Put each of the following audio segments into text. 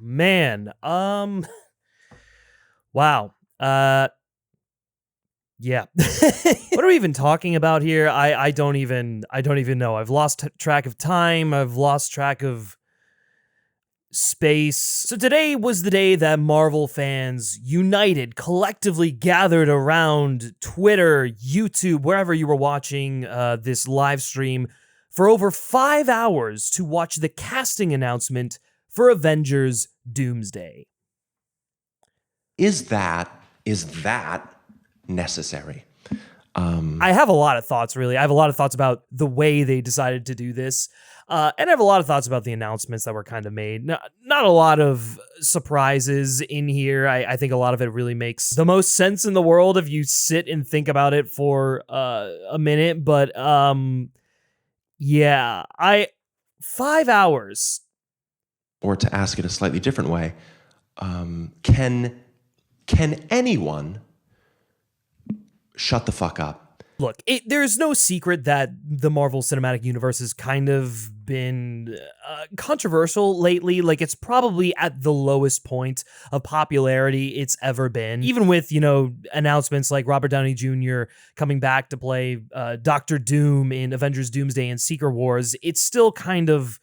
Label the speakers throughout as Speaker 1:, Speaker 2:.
Speaker 1: man. Wow. Yeah. What are we even talking about here? I don't even know. I've lost track of time. I've lost track of space. So today was the day that Marvel fans united, collectively gathered around Twitter, YouTube, wherever you were watching this live stream for over 5 hours to watch the casting announcement for Avengers Doomsday.
Speaker 2: Is that necessary?
Speaker 1: I have a lot of thoughts, really. I have a lot of thoughts about the way they decided to do this. And I have a lot of thoughts about the announcements that were kind of made. Not a lot of surprises in here. I think a lot of it really makes the most sense in the world if you sit and think about it for a minute. But yeah, 5 hours.
Speaker 2: Or to ask it a slightly different way, can anyone shut the fuck up?
Speaker 1: Look, there's no secret that the Marvel Cinematic Universe has kind of been controversial lately. Like, it's probably at the lowest point of popularity it's ever been. Even with, announcements like Robert Downey Jr. coming back to play Dr. Doom in Avengers Doomsday and Secret Wars, it's still kind of,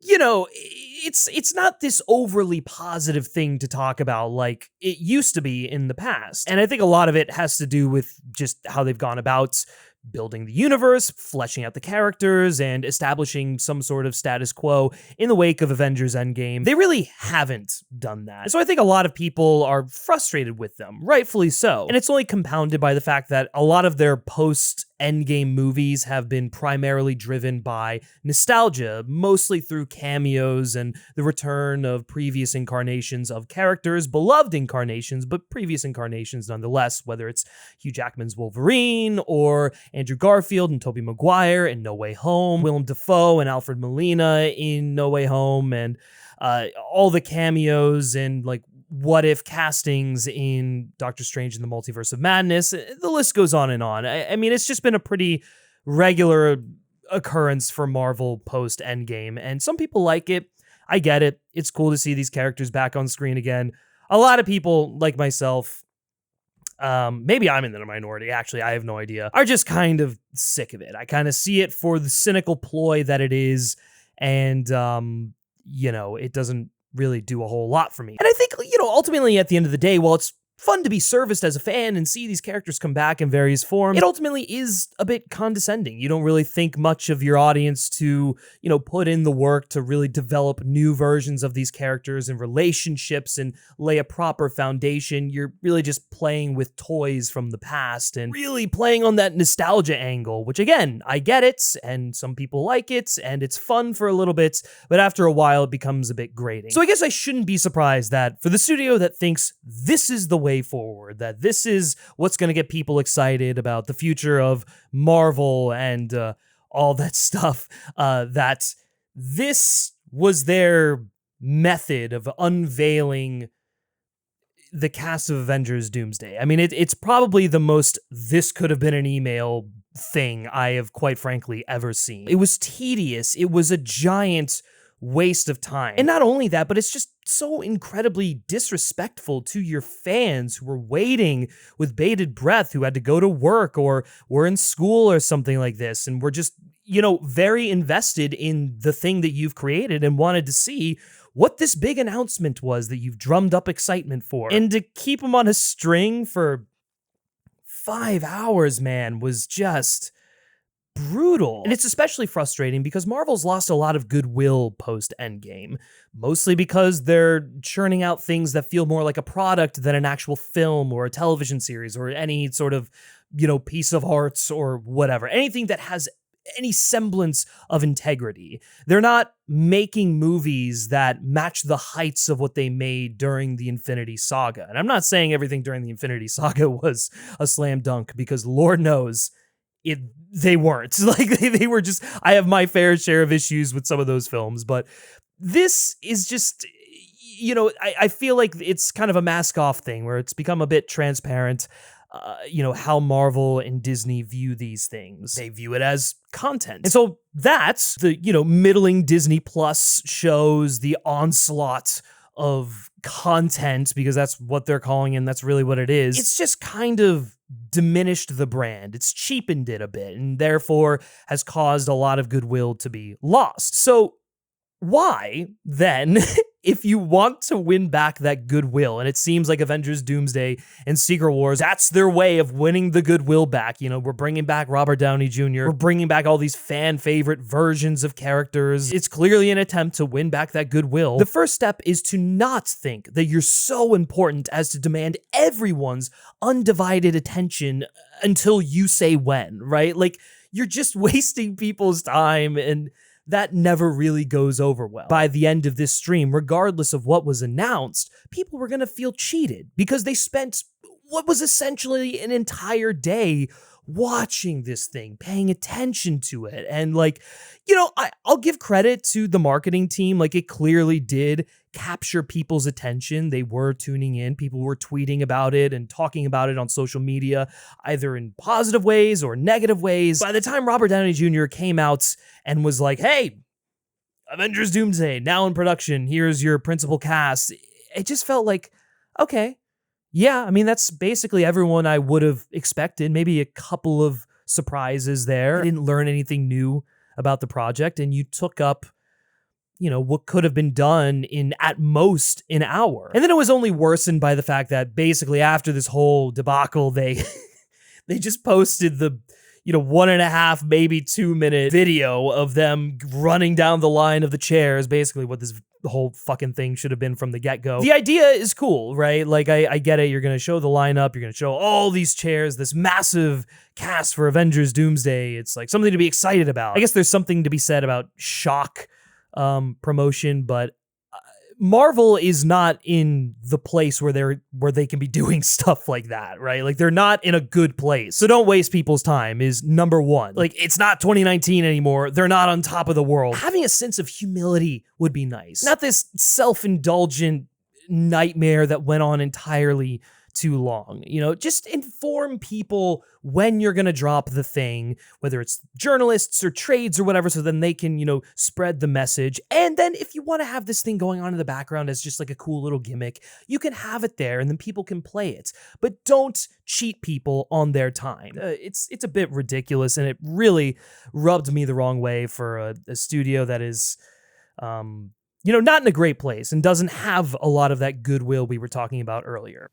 Speaker 1: it's not this overly positive thing to talk about like it used to be in the past. And I think a lot of it has to do with just how they've gone about building the universe, fleshing out the characters, and establishing some sort of status quo in the wake of Avengers Endgame. They really haven't done that. So I think a lot of people are frustrated with them, rightfully so. And it's only compounded by the fact that a lot of their post-Endgame movies have been primarily driven by nostalgia, mostly through cameos and the return of previous incarnations of characters, beloved incarnations, but previous incarnations nonetheless, whether it's Hugh Jackman's Wolverine or Andrew Garfield and Tobey Maguire in No Way Home, Willem Dafoe and Alfred Molina in No Way Home, and all the cameos and like what if castings in Doctor Strange in the Multiverse of Madness. The list goes on and on. I mean, it's just been a pretty regular occurrence for Marvel post Endgame, and some people like it. I get it. It's cool to see these characters back on screen again. A lot of people, like myself, maybe I'm in the minority, actually, I have no idea, are just kind of sick of it. I kind of see it for the cynical ploy that it is, and, it doesn't really do a whole lot for me. And I think, ultimately at the end of the day, while it's fun to be serviced as a fan and see these characters come back in various forms, it ultimately is a bit condescending. You don't really think much of your audience to, put in the work to really develop new versions of these characters and relationships and lay a proper foundation. You're really just playing with toys from the past and really playing on that nostalgia angle, which again, I get it, and some people like it, and it's fun for a little bit, but after a while it becomes a bit grating. So I guess I shouldn't be surprised that for the studio that thinks this is the way forward, that this is what's going to get people excited about the future of Marvel and all that stuff, that this was their method of unveiling the cast of Avengers Doomsday. I mean, it's probably the most this could have been an email thing I have quite frankly ever seen. It was tedious. It was a giant waste of time. And not only that, but it's just so incredibly disrespectful to your fans who were waiting with bated breath, who had to go to work or were in school or something like this, and were just, very invested in the thing that you've created and wanted to see what this big announcement was that you've drummed up excitement for. And to keep them on a string for 5 hours, man, was just brutal. And it's especially frustrating because Marvel's lost a lot of goodwill post-Endgame, mostly because they're churning out things that feel more like a product than an actual film or a television series or any sort of, piece of art or whatever. Anything that has any semblance of integrity. They're not making movies that match the heights of what they made during the Infinity Saga. And I'm not saying everything during the Infinity Saga was a slam dunk, because Lord knows they weren't. Like, they were just, I have my fair share of issues with some of those films, but this is just, I feel like it's kind of a mask-off thing where it's become a bit transparent, how Marvel and Disney view these things. They view it as content. And so that's the, middling Disney Plus shows, the onslaught of content, because that's what they're calling it, and that's really what it is. It's just kind of diminished the brand. It's cheapened it a bit, and therefore has caused a lot of goodwill to be lost. So why, then, if you want to win back that goodwill, and it seems like Avengers Doomsday and Secret Wars, that's their way of winning the goodwill back. You know, we're bringing back Robert Downey Jr., we're bringing back all these fan-favorite versions of characters. It's clearly an attempt to win back that goodwill. The first step is to not think that you're so important as to demand everyone's undivided attention until you say when, right? Like, you're just wasting people's time, and that never really goes over well. By the end of this stream, regardless of what was announced, people were going to feel cheated because they spent what was essentially an entire day watching this thing, paying attention to it. And like, you know, I'll give credit to the marketing team. Like, it clearly did capture people's attention. They were tuning in. People were tweeting about it and talking about it on social media, either in positive ways or negative ways. By the time Robert Downey Jr. came out and was like, hey, Avengers Doomsday, now in production, here's your principal cast, it just felt like, okay, yeah, I mean, that's basically everyone I would have expected. Maybe a couple of surprises there. I didn't learn anything new about the project, and you took up, you know, what could have been done in at most an hour. And then it was only worsened by the fact that basically after this whole debacle, they just posted the, you know, 1.5, maybe 2-minute video of them running down the line of the chairs, basically what this whole fucking thing should have been from the get-go. The idea is cool, right? Like, I get it. You're going to show the lineup. You're going to show all these chairs, this massive cast for Avengers Doomsday. It's like something to be excited about. I guess there's something to be said about shock promotion, but Marvel is not in the place where they can be doing stuff like that, right? Like, they're not in a good place. So don't waste people's time is number one. Like, it's not 2019 anymore. They're not on top of the world. Having a sense of humility would be nice. Not this self-indulgent nightmare that went on entirely too long. You know, just inform people when you're going to drop the thing, whether it's journalists or trades or whatever, so then they can, you know, spread the message. And then if you want to have this thing going on in the background as just like a cool little gimmick, you can have it there and then people can play it. But don't cheat people on their time. It's a bit ridiculous, and it really rubbed me the wrong way for a studio that is, you know, not in a great place and doesn't have a lot of that goodwill we were talking about earlier.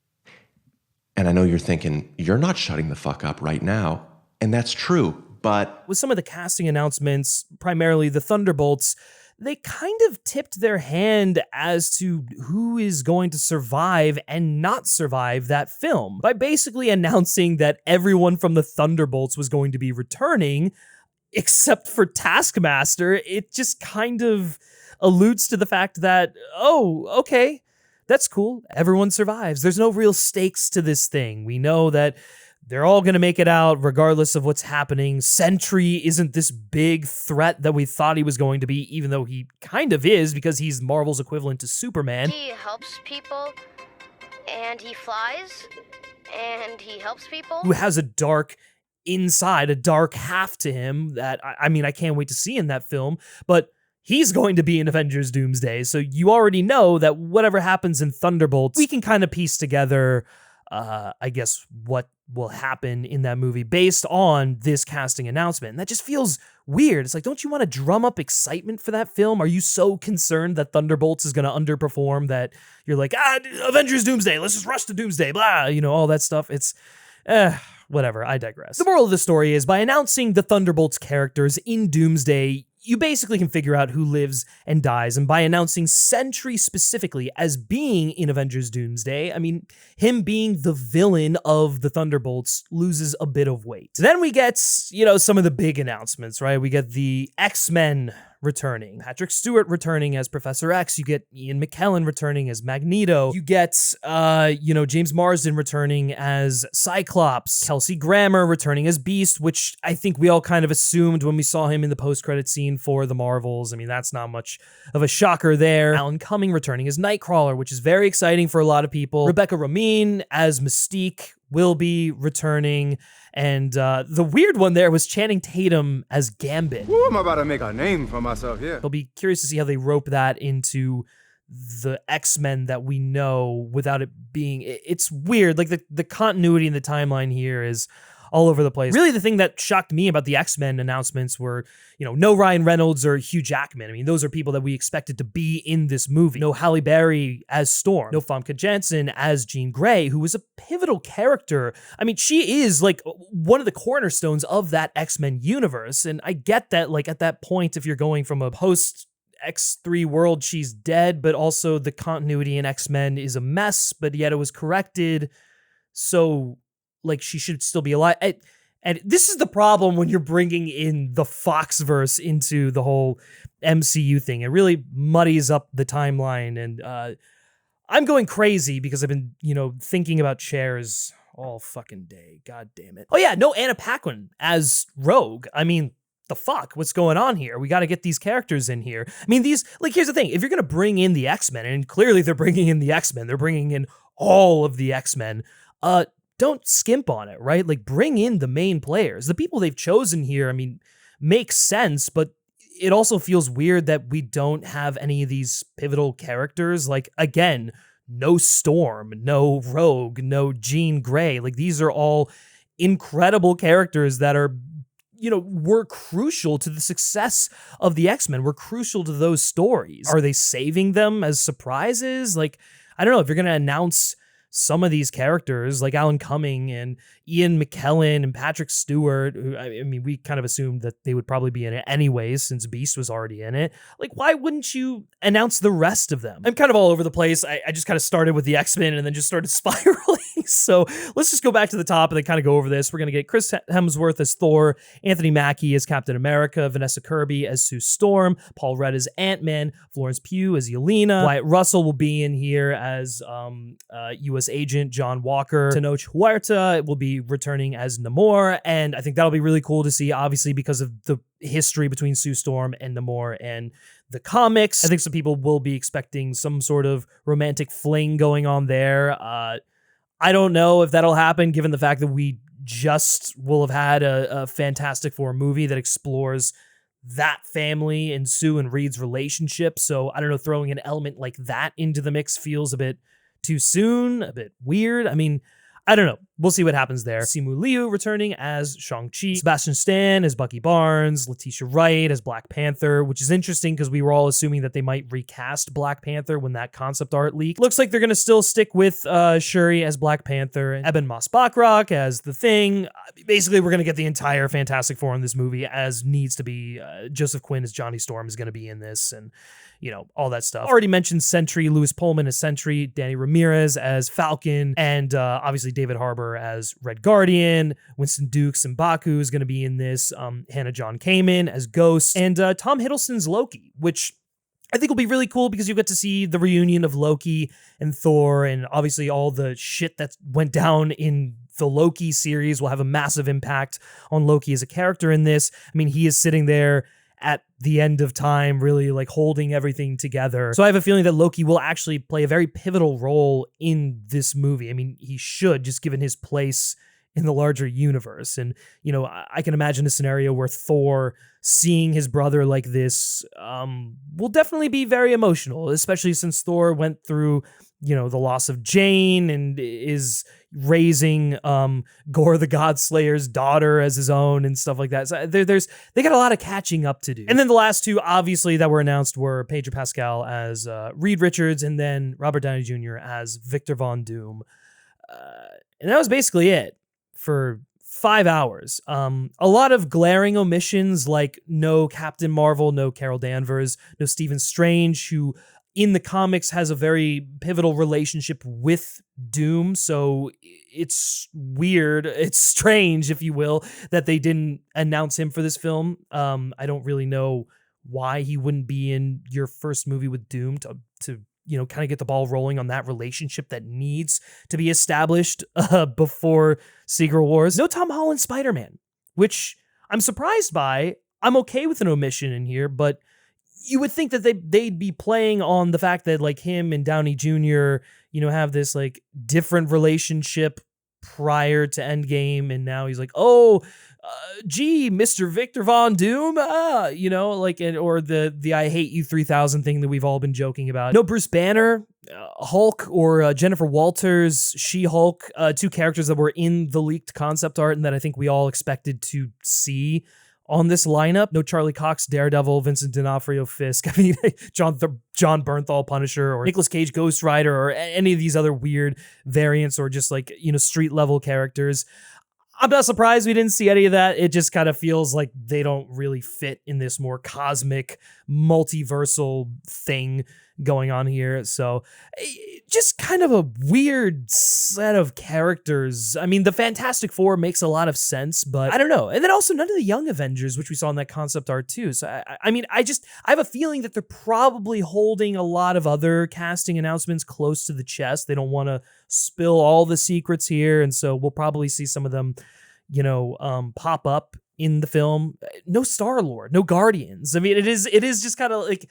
Speaker 2: And I know you're thinking, you're not shutting the fuck up right now. And that's true, but
Speaker 1: with some of the casting announcements, primarily the Thunderbolts, they kind of tipped their hand as to who is going to survive and not survive that film by basically announcing that everyone from the Thunderbolts was going to be returning, except for Taskmaster. It just kind of alludes to the fact that, oh, okay, that's cool. Everyone survives. There's no real stakes to this thing. We know that they're all going to make it out regardless of what's happening. Sentry isn't this big threat that we thought he was going to be, even though he kind of is, because he's Marvel's equivalent to Superman.
Speaker 3: He helps people, and he flies, and he helps people.
Speaker 1: Who has a dark inside, a dark half to him that, I mean, I can't wait to see in that film, but he's going to be in Avengers Doomsday, so you already know that whatever happens in Thunderbolts, we can kind of piece together, I guess, what will happen in that movie based on this casting announcement. And that just feels weird. It's like, don't you want to drum up excitement for that film? Are you so concerned that Thunderbolts is going to underperform that you're like, Avengers Doomsday, let's just rush to Doomsday, blah, you know, all that stuff. It's, whatever, I digress. The moral of the story is, by announcing the Thunderbolts characters in Doomsday, you basically can figure out who lives and dies, and by announcing Sentry specifically as being in Avengers Doomsday, I mean, him being the villain of the Thunderbolts loses a bit of weight. Then we get, you know, some of the big announcements, right? We get the X-Men returning, Patrick Stewart returning as Professor X, you get Ian McKellen returning as Magneto, you get, you know, James Marsden returning as Cyclops, Kelsey Grammer returning as Beast, which I think we all kind of assumed when we saw him in the post-credit scene for the Marvels. I mean, that's not much of a shocker there. Alan Cumming returning as Nightcrawler, which is very exciting for a lot of people. Rebecca Romijn as Mystique will be returning, and the weird one there was Channing Tatum as Gambit.
Speaker 4: Ooh, I'm about to make a name for myself here.
Speaker 1: I'll be curious to see how they rope that into the X-Men that we know without it being, it's weird. Like the continuity in the timeline here is all over the place. Really, the thing that shocked me about the X-Men announcements were, no Ryan Reynolds or Hugh Jackman. I mean, those are people that we expected to be in this movie. No Halle Berry as Storm. No Famke Janssen as Jean Grey, who was a pivotal character. I mean, she is like one of the cornerstones of that X-Men universe. And I get that, like, at that point, if you're going from a post X3 world, she's dead, but also the continuity in X-Men is a mess, but yet it was corrected. So, like, she should still be alive. And this is the problem when you're bringing in the Foxverse into the whole MCU thing. It really muddies up the timeline. And I'm going crazy because I've been, thinking about chairs all fucking day. God damn it. Oh yeah, no Anna Paquin as Rogue. I mean, the fuck? What's going on here? We got to get these characters in here. I mean, here's the thing. If you're going to bring in the X-Men, and clearly they're bringing in the X-Men, they're bringing in all of the X-Men, don't skimp on it, right? Like, bring in the main players. The people they've chosen here, I mean, makes sense, but it also feels weird that we don't have any of these pivotal characters. Like, again, no Storm, no Rogue, no Jean Grey. Like, these are all incredible characters that are, were crucial to the success of the X-Men. Were crucial to those stories. Are they saving them as surprises? Like, I don't know, if you're going to announce some of these characters like Alan Cumming and Ian McKellen and Patrick Stewart, who, I mean, we kind of assumed that they would probably be in it anyways since Beast was already in it. Like, why wouldn't you announce the rest of them? I'm kind of all over the place. I just kind of started with the X-Men and then just started spiraling. So let's just go back to the top and then kind of go over this. We're going to get Chris Hemsworth as Thor, Anthony Mackie as Captain America, Vanessa Kirby as Sue Storm, Paul Rudd as Ant-Man, Florence Pugh as Yelena, Wyatt Russell will be in here as U.S. Agent John Walker, Tenoch Huerta will be returning as Namor, and I think that'll be really cool to see, obviously, because of the history between Sue Storm and Namor and the comics. I think some people will be expecting some sort of romantic fling going on there. I don't know if that'll happen, given the fact that we just will have had a Fantastic Four movie that explores that family and Sue and Reed's relationship. So I don't know, throwing an element like that into the mix feels a bit too soon, a bit weird. I mean, I don't know. We'll see what happens there. Simu Liu returning as Shang-Chi, Sebastian Stan as Bucky Barnes, Letitia Wright as Black Panther, which is interesting because we were all assuming that they might recast Black Panther when that concept art leaked. Looks like they're going to still stick with Shuri as Black Panther, and Eben Moss-Bachrach as The Thing. Basically, we're going to get the entire Fantastic Four in this movie as needs to be. Joseph Quinn as Johnny Storm is going to be in this, and all that stuff. Already mentioned Sentry, Louis Pullman as Sentry, Danny Ramirez as Falcon, and obviously David Harbour as Red Guardian. Winston Dukes and Baku is going to be in this. Hannah John Kamen as Ghost, and Tom Hiddleston's Loki, which I think will be really cool because you get to see the reunion of Loki and Thor, and obviously all the shit that went down in the Loki series will have a massive impact on Loki as a character in this. I mean, he is sitting there at the end of time, really like holding everything together. So I have a feeling that Loki will actually play a very pivotal role in this movie. I mean, he should, just given his place in the larger universe. And, I can imagine a scenario where Thor seeing his brother like this will definitely be very emotional, especially since Thor went through, the loss of Jane and is raising Gore the Godslayer's daughter as his own and stuff like that. So they got a lot of catching up to do. And then the last two, obviously, that were announced were Pedro Pascal as Reed Richards and then Robert Downey Jr. as Victor Von Doom. And that was basically it for 5 hours. A lot of glaring omissions, like no Captain Marvel, no Carol Danvers, no Stephen Strange, who in the comics has a very pivotal relationship with Doom. So it's weird, it's strange, if you will, that they didn't announce him for this film. I don't really know why he wouldn't be in your first movie with Doom to kind of get the ball rolling on that relationship that needs to be established before Secret Wars. No Tom Holland Spider-Man, which I'm surprised by. I'm okay with an omission in here, but you would think that they'd be playing on the fact that like him and Downey Jr., have this like different relationship prior to Endgame, and now he's like, oh, gee, Mr. Victor Von Doom, you know, like, or the I Hate You 3000 thing that we've all been joking about. No Bruce Banner, Hulk, or Jennifer Walters, She-Hulk, two characters that were in the leaked concept art and that I think we all expected to see on this lineup. No Charlie Cox, Daredevil, Vincent D'Onofrio, Fisk, I mean, John Bernthal, Punisher, or Nicolas Cage, Ghost Rider, or any of these other weird variants, or just like, you know, street level characters. I'm not surprised we didn't see any of that. It just kind of feels like they don't really fit in this more cosmic, multiversal thing going on here. So just kind of a weird set of characters. I mean, the Fantastic Four makes a lot of sense, but I don't know. And then also none of the Young Avengers, which we saw in that concept art too. So I mean, I have a feeling that they're probably holding a lot of other casting announcements close to the chest. They don't want to spill all the secrets here. And so we'll probably see some of them, you know, pop up in the film. No Star-Lord, no Guardians. I mean, it is just kind of like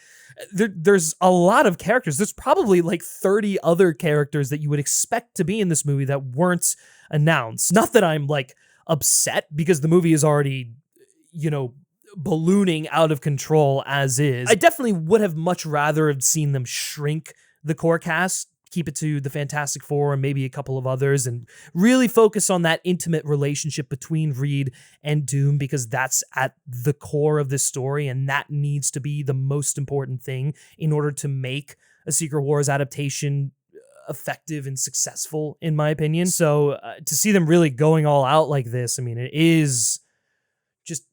Speaker 1: there's a lot of characters. There's probably like 30 other characters that you would expect to be in this movie that weren't announced. Not that I'm like upset, because the movie is already, you know, ballooning out of control as is. I definitely would have much rather have seen them shrink the core cast, keep it to the Fantastic Four and maybe a couple of others, and really focus on that intimate relationship between Reed and Doom, because that's at the core of this story, and that needs to be the most important thing in order to make a Secret Wars adaptation effective and successful, in my opinion. So to see them really going all out like this, I mean, it is just,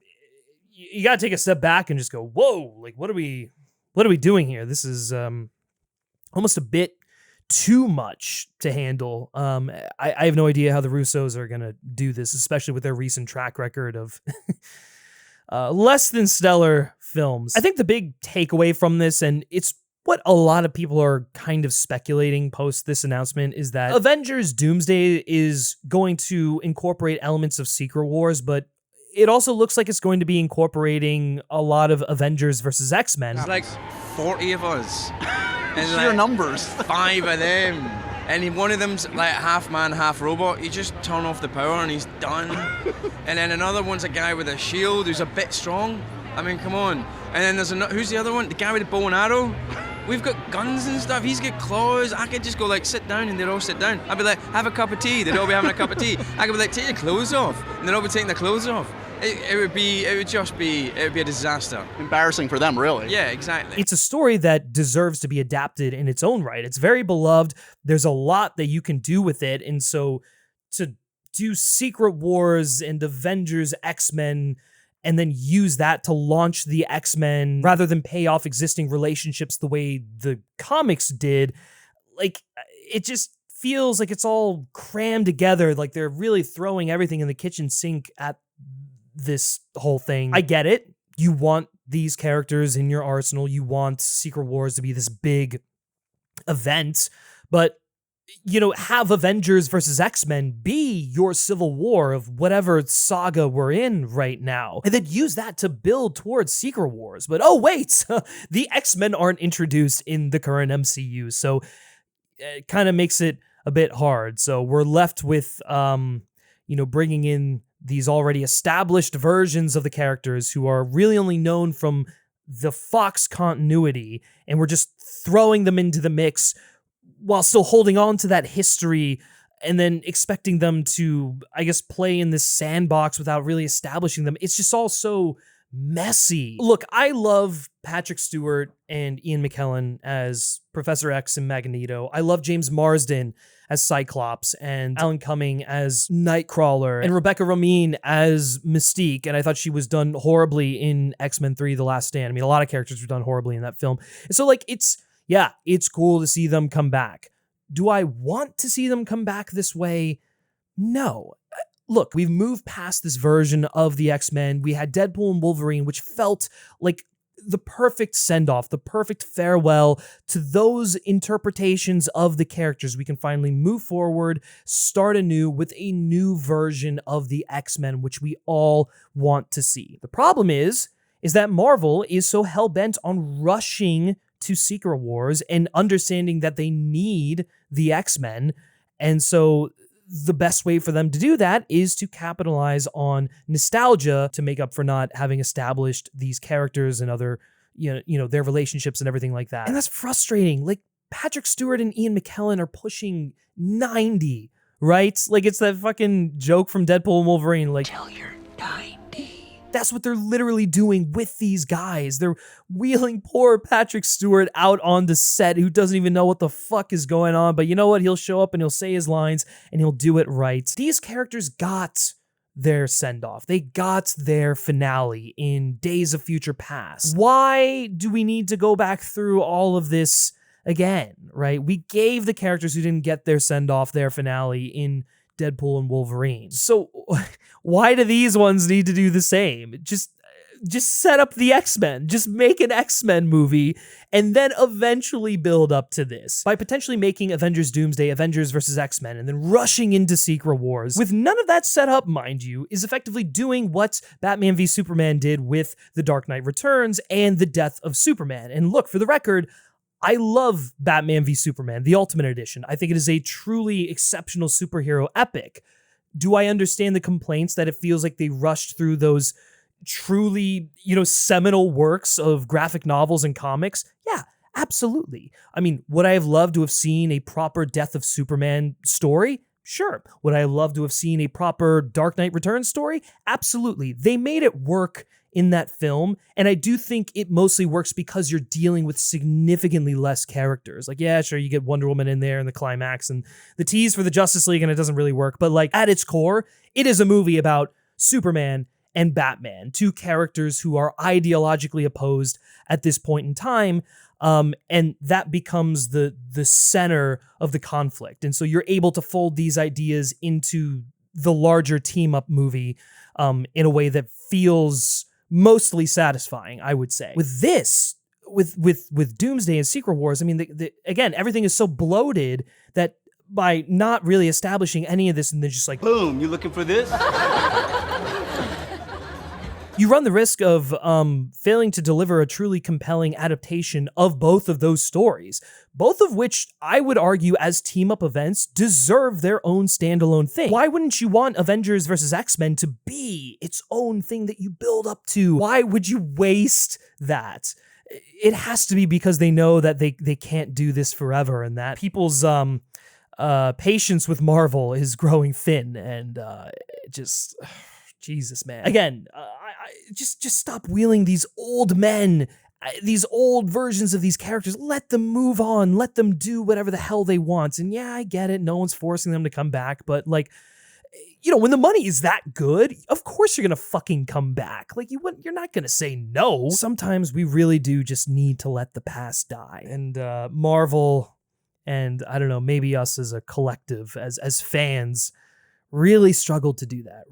Speaker 1: you got to take a step back and just go, whoa, like what are we doing here? This is almost a bit too much to handle. I have no idea how the Russos are gonna do this, especially with their recent track record of less than stellar films. I think the big takeaway from this, and it's what a lot of people are kind of speculating post this announcement, is that Avengers Doomsday is going to incorporate elements of Secret Wars, but it also looks like it's going to be incorporating a lot of Avengers versus X-Men.
Speaker 4: It's like 40 of us. And
Speaker 5: sheer
Speaker 4: like
Speaker 5: numbers.
Speaker 4: 5 of them. And one of them's like half man, half robot. You just turn off the power and he's done. And then another one's a guy with a shield who's a bit strong. I mean, come on. And then there's another, who's the other one? The guy with the bow and arrow. We've got guns and stuff. He's got claws. I could just go like, sit down, and they'd all sit down. I'd be like, have a cup of tea. They'd all be having a cup of tea. I could be like, take your clothes off. And they'd all be taking their clothes off. It would be a disaster.
Speaker 5: Embarrassing for them, really.
Speaker 4: Yeah, exactly.
Speaker 1: It's a story that deserves to be adapted in its own right. It's very beloved. There's a lot that you can do with it. And so to do Secret Wars and Avengers, X-Men, and then use that to launch the X-Men rather than pay off existing relationships the way the comics did, like, it just feels like it's all crammed together. Like they're really throwing everything in the kitchen sink at this whole thing. I get it. You want these characters in your arsenal. You want Secret Wars to be this big event, but, you know, have Avengers versus X-Men be your Civil War of whatever saga we're in right now, and then use that to build towards Secret Wars. But oh wait, the X-Men aren't introduced in the current MCU, so it kind of makes it a bit hard. So we're left with, you know, bringing in these already established versions of the characters who are really only known from the Fox continuity, and we're just throwing them into the mix while still holding on to that history, and then expecting them to, I guess, play in this sandbox without really establishing them. It's just all so messy. Look, I love Patrick Stewart and Ian McKellen as Professor X and Magneto. I love James Marsden as Cyclops, and Alan Cumming as Nightcrawler, and Rebecca Romijn as Mystique, and I thought she was done horribly in X-Men 3: The Last Stand. I mean, a lot of characters were done horribly in that film. And so, like, it's cool to see them come back. Do I want to see them come back this way? No. Look, we've moved past this version of the X-Men. We had Deadpool and Wolverine, which felt like the perfect send-off, the perfect farewell to those interpretations of the characters. We can finally move forward, start anew with a new version of the X-Men, which we all want to see. The problem is that Marvel is so hell-bent on rushing to Secret Wars and understanding that they need the X-Men, and so the best way for them to do that is to capitalize on nostalgia to make up for not having established these characters and other, their relationships and everything like that. And that's frustrating. Like, Patrick Stewart and Ian McKellen are pushing 90, right? Like, it's that fucking joke from Deadpool and Wolverine, like, till you're 90. That's what they're literally doing with these guys. They're wheeling poor Patrick Stewart out on the set who doesn't even know what the fuck is going on, but you know what? He'll show up and he'll say his lines and he'll do it right. These characters got their send-off. They got their finale in Days of Future Past. Why do we need to go back through all of this again, right? We gave the characters who didn't get their send-off their finale in Deadpool and Wolverine. So why do these ones need to do the same? Just set up the X-Men. Just make an X-Men movie and then eventually build up to this by potentially making Avengers Doomsday, Avengers vs. X-Men, and then rushing into Secret Wars. With none of that set up, mind you, is effectively doing what Batman v Superman did with The Dark Knight Returns and The Death of Superman. And look, for the record, I love Batman v Superman, the Ultimate Edition. I think it is a truly exceptional superhero epic. Do I understand the complaints that it feels like they rushed through those truly, seminal works of graphic novels and comics? Yeah, absolutely. I mean, would I have loved to have seen a proper Death of Superman story? Sure. Would I have loved to have seen a proper Dark Knight Returns story? Absolutely. They made it work in that film, and I do think it mostly works because you're dealing with significantly less characters. Like, yeah, sure, you get Wonder Woman in there in the climax and the tease for the Justice League, and it doesn't really work, but like at its core, it is a movie about Superman and Batman, two characters who are ideologically opposed at this point in time, and that becomes the center of the conflict. And so you're able to fold these ideas into the larger team-up movie in a way that feels mostly satisfying, I would say. With this, with Doomsday and Secret Wars, I mean, again, everything is so bloated that by not really establishing any of this and then just like,
Speaker 5: boom, you looking for this?
Speaker 1: you run the risk of failing to deliver a truly compelling adaptation of both of those stories, both of which I would argue as team-up events deserve their own standalone thing. Why wouldn't you want Avengers vs. X-Men to be its own thing that you build up to? Why would you waste that? It has to be because they know that they can't do this forever and that people's patience with Marvel is growing thin and just... Jesus, man. Again, just stop wheeling these old men, these old versions of these characters. Let them move on. Let them do whatever the hell they want. And yeah, I get it. No one's forcing them to come back. But like, when the money is that good, of course you're going to fucking come back. Like, you're not going to say no. Sometimes we really do just need to let the past die. And Marvel and, I don't know, maybe us as a collective, as fans, really struggled to do that.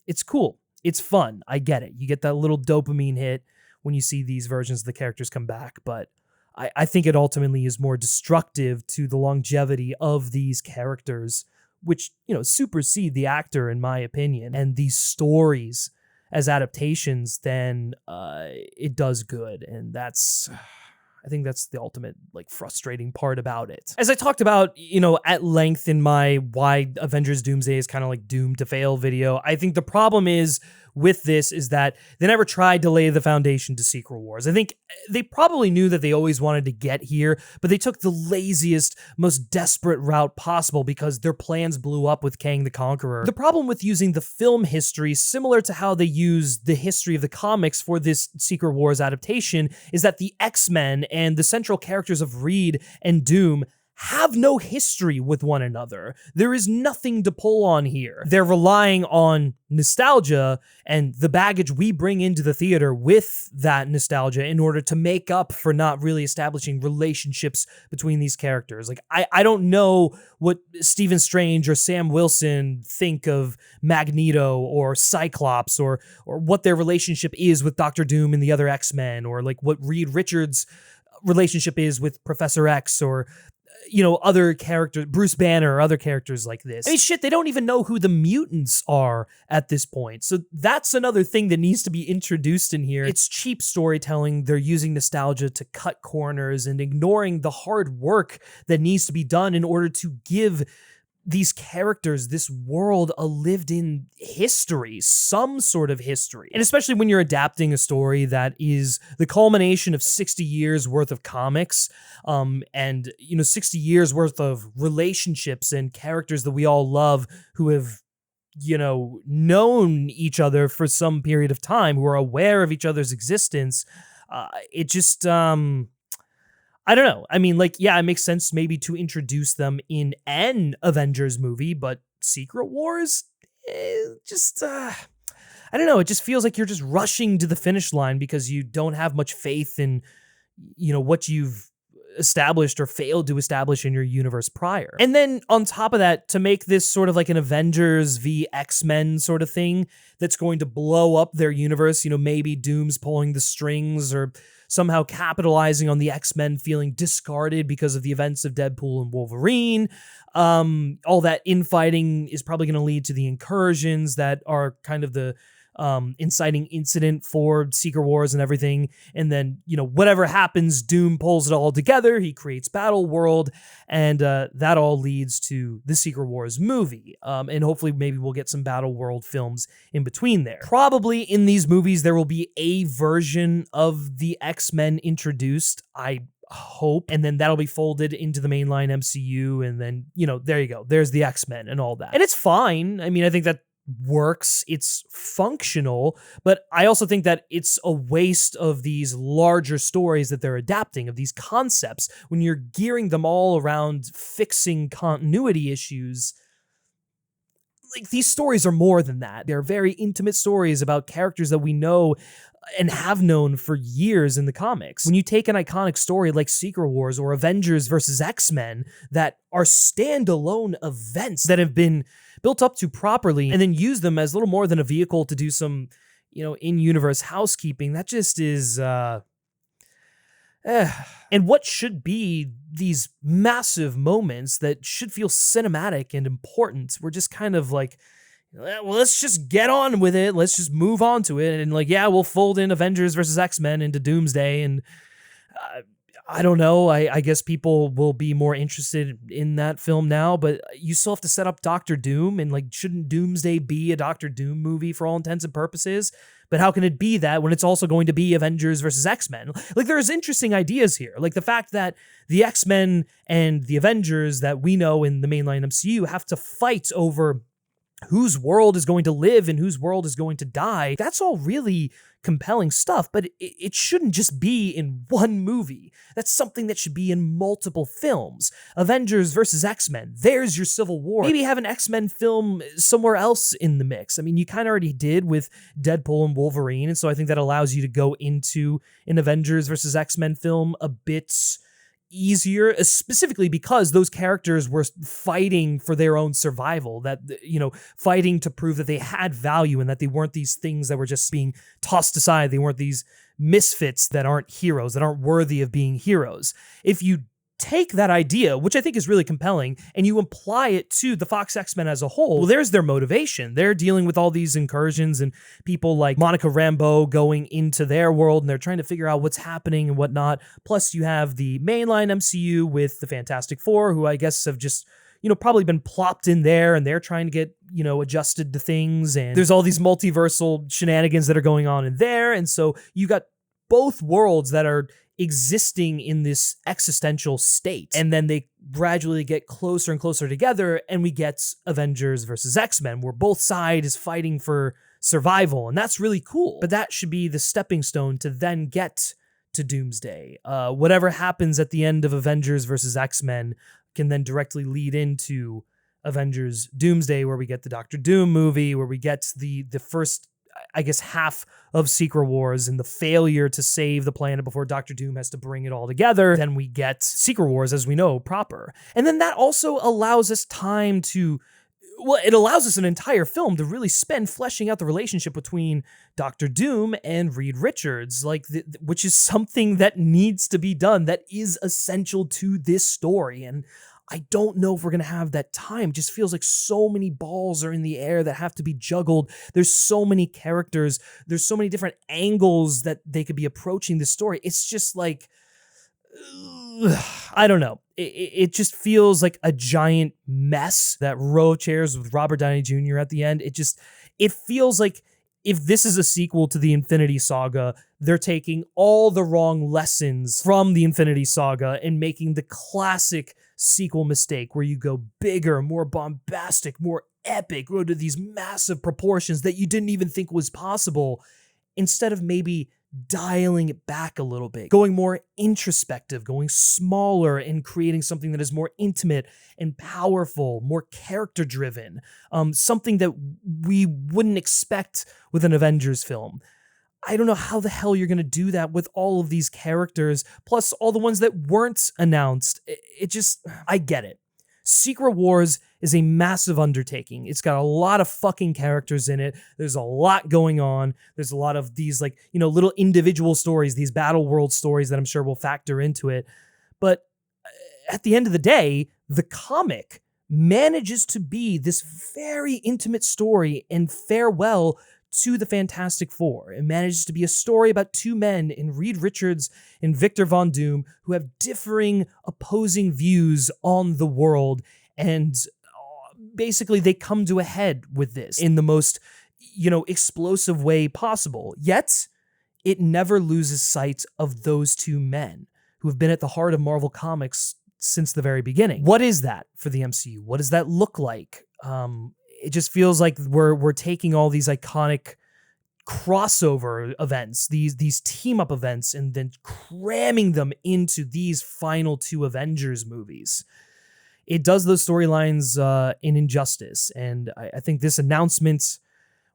Speaker 1: It's cool. It's fun. I get it. You get that little dopamine hit when you see these versions of the characters come back, but I think it ultimately is more destructive to the longevity of these characters, which, supersede the actor, in my opinion, and these stories as adaptations than it does good. And I think that's the ultimate, frustrating part about it. As I talked about, at length in my why Avengers Doomsday is kind of doomed to fail video, I think the problem with this is that they never tried to lay the foundation to Secret Wars. I think they probably knew that they always wanted to get here, but they took the laziest, most desperate route possible because their plans blew up with Kang the Conqueror. The problem with using the film history, similar to how they use the history of the comics for this Secret Wars adaptation, is that the X-Men and the central characters of Reed and Doom have no history with one another. There is nothing to pull on here. They're relying on nostalgia and the baggage we bring into the theater with that nostalgia in order to make up for not really establishing relationships between these characters. I don't know what Stephen Strange or Sam Wilson think of Magneto or Cyclops or what their relationship is with Dr. Doom and the other X-Men, or what Reed Richards' relationship is with Professor X, or other characters, Bruce Banner, or other characters like this. I mean, shit, they don't even know who the mutants are at this point. So that's another thing that needs to be introduced in here. It's cheap storytelling. They're using nostalgia to cut corners and ignoring the hard work that needs to be done in order to give these characters, this world, a lived-in history, some sort of history. And especially when you're adapting a story that is the culmination of 60 years worth of comics, and 60 years worth of relationships and characters that we all love who have known each other for some period of time, who are aware of each other's existence. It just, I don't know. I mean, it makes sense maybe to introduce them in an Avengers movie, but Secret Wars, I don't know. It just feels like you're just rushing to the finish line because you don't have much faith in, what you've established or failed to establish in your universe prior. And then on top of that, to make this sort of like an Avengers v X-Men sort of thing that's going to blow up their universe, maybe Doom's pulling the strings or somehow capitalizing on the X-Men feeling discarded because of the events of Deadpool and Wolverine. All that infighting is probably going to lead to the incursions that are kind of the inciting incident for Secret Wars and everything. And then, whatever happens, Doom pulls it all together. He creates Battle World, and that all leads to the Secret Wars movie. And hopefully maybe we'll get some Battle World films in between there. Probably in these movies, there will be a version of the X-Men introduced, I hope, and then that'll be folded into the mainline MCU, and then, there you go. There's the X-Men and all that. And it's fine. I mean, I think that works, it's functional, but I also think that it's a waste of these larger stories that they're adapting, of these concepts, when you're gearing them all around fixing continuity issues. These stories are more than that. They're very intimate stories about characters that we know and have known for years in the comics. When you take an iconic story like Secret Wars or Avengers versus X-Men that are standalone events that have been built up to properly, and then use them as little more than a vehicle to do some, in-universe housekeeping, that just is, And what should be these massive moments that should feel cinematic and important, we're just kind of like, well, let's just get on with it. Let's just move on to it. And we'll fold in Avengers versus X-Men into Doomsday. And I don't know. I guess people will be more interested in that film now, but you still have to set up Doctor Doom. And shouldn't Doomsday be a Doctor Doom movie for all intents and purposes? But how can it be that when it's also going to be Avengers versus X-Men? There's interesting ideas here. The fact that the X-Men and the Avengers that we know in the mainline MCU have to fight over whose world is going to live and whose world is going to die. That's all really compelling stuff, but it shouldn't just be in one movie. That's something that should be in multiple films. Avengers versus X-Men, there's your Civil War. Maybe have an X-Men film somewhere else in the mix. I mean, you kind of already did with Deadpool and Wolverine, and so I think that allows you to go into an Avengers versus X-Men film a bit easier, specifically because those characters were fighting for their own survival, that, fighting to prove that they had value and that they weren't these things that were just being tossed aside. They weren't these misfits that aren't heroes, that aren't worthy of being heroes. If you take that idea, which I think is really compelling, and you apply it to the Fox X-Men as a whole, well, there's their motivation. They're dealing with all these incursions and people like Monica Rambeau going into their world, and they're trying to figure out what's happening and whatnot. Plus, you have the mainline MCU with the Fantastic Four, who I guess have just, probably been plopped in there, and they're trying to get, adjusted to things. And there's all these multiversal shenanigans that are going on in there. And so you got both worlds that are existing in this existential state, and then they gradually get closer and closer together, and we get Avengers versus X-Men, where both sides is fighting for survival, and that's really cool. But that should be the stepping stone to then get to Doomsday. Whatever happens at the end of Avengers versus X-Men can then directly lead into Avengers Doomsday, where we get the Doctor Doom movie, where we get the first, I guess, half of Secret Wars and the failure to save the planet before Doctor Doom has to bring it all together. Then we get Secret Wars as we know proper. And then that also allows us time to, it allows us an entire film to really spend fleshing out the relationship between Doctor Doom and Reed Richards, which is something that needs to be done, that is essential to this story. And I don't know if we're going to have that time. It just feels like so many balls are in the air that have to be juggled. There's so many characters. There's so many different angles that they could be approaching this story. It's just I don't know. it just feels like a giant mess. That row of chairs with Robert Downey Jr. at the end, it feels like if this is a sequel to the Infinity Saga, they're taking all the wrong lessons from the Infinity Saga and making the classic sequel mistake where you go bigger, more bombastic, more epic, go to these massive proportions that you didn't even think was possible, instead of maybe dialing it back a little bit, going more introspective, going smaller, and creating something that is more intimate and powerful, more character driven, something that we wouldn't expect with an Avengers film. I don't know how the hell you're going to do that with all of these characters, plus all the ones that weren't announced. I get it. Secret Wars is a massive undertaking. It's got a lot of fucking characters in it. There's a lot going on. There's a lot of these little individual stories, these battle world stories that I'm sure will factor into it. But at the end of the day, the comic manages to be this very intimate story and farewell to the Fantastic Four. It manages to be a story about two men in Reed Richards and Victor Von Doom who have differing, opposing views on the world, and basically they come to a head with this in the most, explosive way possible. Yet, it never loses sight of those two men who have been at the heart of Marvel Comics since the very beginning. What is that for the MCU? What does that look like? It just feels like we're taking all these iconic crossover events, these team up events, and then cramming them into these final two Avengers movies. It does those storylines in injustice, and I think this announcement,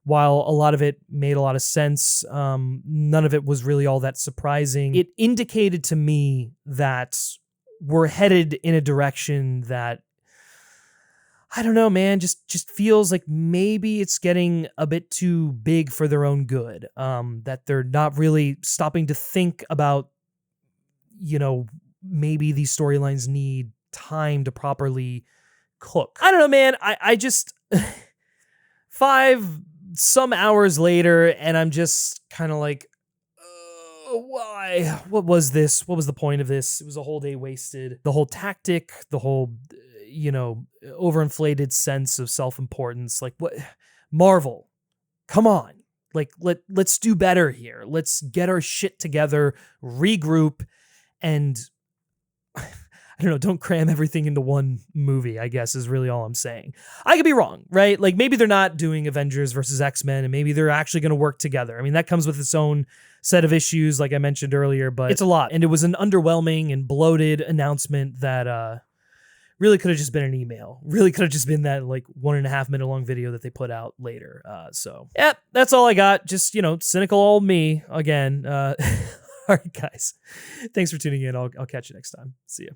Speaker 1: while a lot of it made a lot of sense, none of it was really all that surprising. It indicated to me that we're headed in a direction that, I don't know, man, just feels like maybe it's getting a bit too big for their own good. That they're not really stopping to think about, maybe these storylines need time to properly cook. I don't know, man. I just 5 some hours later, and I'm just kind of like, why? What was this? What was the point of this? It was a whole day wasted. The whole tactic, the whole overinflated sense of self-importance. Like, what? Marvel, come on. Like, let's do better here. Let's get our shit together, regroup, and I don't know, don't cram everything into one movie, I guess, is really all I'm saying. I could be wrong, right? Like, maybe they're not doing Avengers versus X-Men, and maybe they're actually going to work together. I mean, that comes with its own set of issues, like I mentioned earlier, but it's a lot. And it was an underwhelming and bloated announcement that really could have just been an email. Really could have just been that 1.5 minute long video that they put out later. So, yep, that's all I got. Just, cynical old me again. All right, guys. Thanks for tuning in. I'll catch you next time. See you.